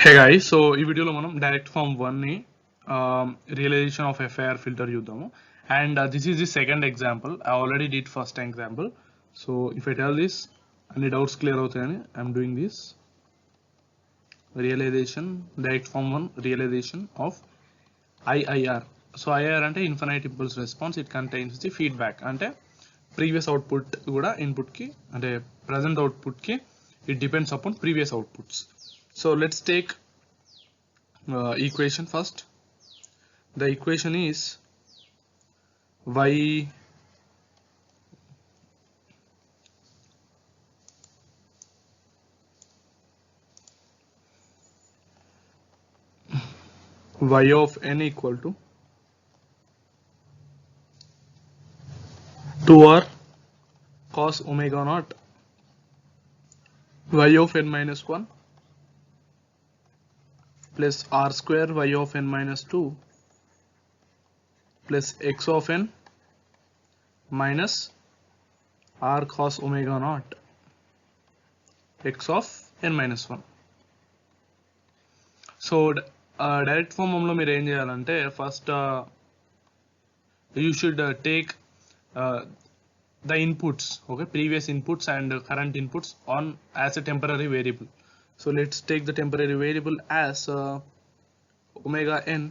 Hey guys, so ఈ వీడియోలో మనం డైరెక్ట్ ఫార్మ్ 1 ని రియలైజేషన్ ఆఫ్ ఎఫ్ఐఆర్ ఫిల్టర్ చూద్దాము. And this is the second example. I already did first example. So if I tell this అన్ని doubts clear అవుతాయని I'm doing this realisation direct form 1 realisation of IIR. So IIR అంటే infinite impulse response. It contains the feedback, అంటే previous output కూడా ఇన్పుట్కి, అంటే present అవుట్పుట్కి it depends upon previous outputs. So let's take equation first. The equation is y of n equal to 2r cos omega naught y of n minus 1 plus r square y of n minus 2 plus x of n minus r cos omega naught x of n minus 1. So direct ఫార్మ్లో మీరు ఏం చేయాలంటే first you should take the inputs, okay, previous inputs and current inputs on as a temporary variable. So let's take the temporary variable as omega n,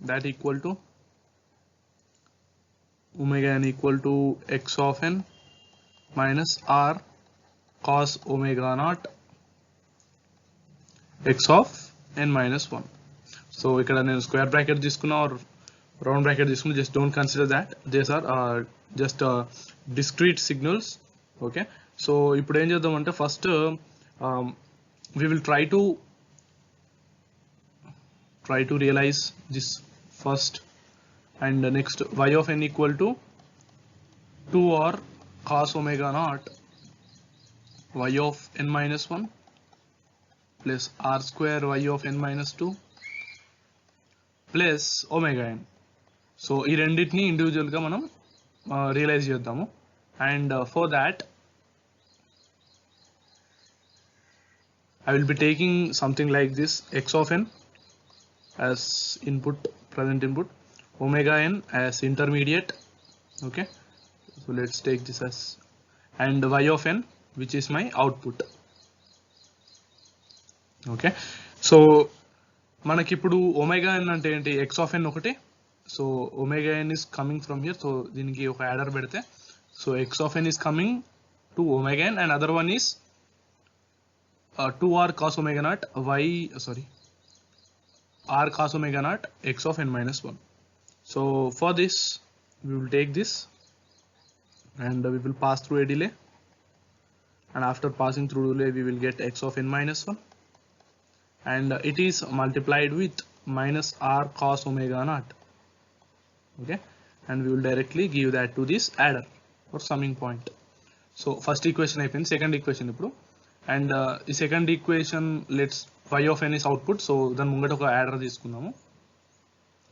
that equal to omega n equal to x of n minus r cos omega naught x of n minus 1. So ikkada nenu square bracket తీసుకున్నా or round bracket తీసుకున్నా, just don't consider that. These are just discrete signals. Okay, so ఇప్పుడు ఏం చేద్దాం అంటే first we will try to realize this first, and next y of n equal to 2r cos omega naught y of n minus 1 plus r square y of n minus 2 plus omega n. So ఈ రెండింటిని ఇండివిజువల్గా మనం realise చేద్దాము. And for that I will be taking something like this: x of n as input, present input, omega n as intermediate. Okay, so let's take this as, and y of n which is my output. Okay, so మనకి ఇప్పుడు omega n అంటే ఏంటి, x of n ఒకటి. So omega n is coming from here, so దీనికి ఒక adder పెడితే, so x of n is coming to omega n, and other one is 2r cos omega naught r cos omega naught x of n minus 1. So for this we will take this and we will pass through a delay, and after passing through delay we will get x of n minus 1, and it is multiplied with minus r cos omega naught. Okay, and we will directly give that to this adder or summing point. So first equation అయిపోయింది. Second equation ఇప్పుడు, and ఈ second equation let's y of n is output, so దాని ముంగట ఒక adder తీసుకుందాము,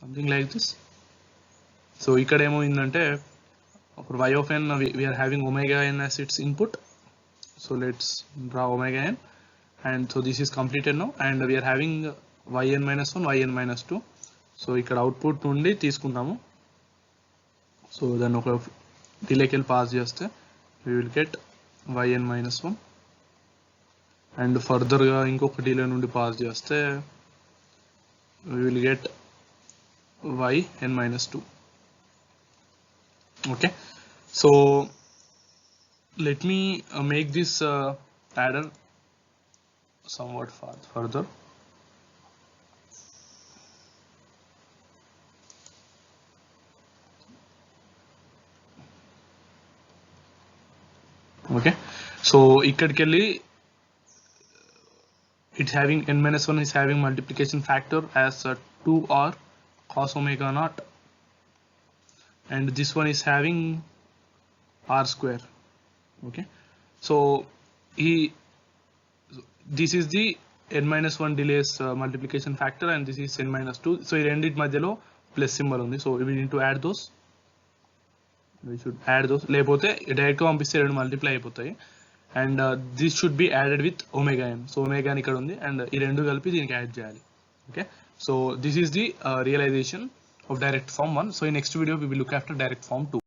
something like this. So ఇక్కడ ఏమైందంటే y of n we are having omega n as its input, so let's draw omega n, and so this is completed now, and we are having yn minus 1 yn minus 2. So ఇక్కడ output నుండి తీసుకుంటాము, so దాన్ని ఒక డిలేకి వెళ్ళి pass చేస్తే we will get yn minus 1, and ఫర్దర్గా ఇంకొక delay నుండి పాస్ చేస్తే we will get yn minus 2. Okay, so let me make this adder somewhat further. Okay, so ikkadiki kelli it's having n minus 1 is having multiplication factor as 2r cos omega naught, and this one is having r square. Okay, so this is the n minus 1 delays multiplication factor, and this is n minus 2. so ఈ రెండిటి మధ్యలో plus symbol ఉంది, so we need to add those. We should add those, లేకపోతే డైరెక్ట్గా పంపిస్తే రెండు multiply అయిపోతాయి. and this should be added with omega n. So omega n ఇక్కడ ఉంది and ఈ రెండు కలిపి దీనికి యాడ్ చేయాలి. Okay, so this is the realization of direct form 1. So in next video we will look after direct form 2.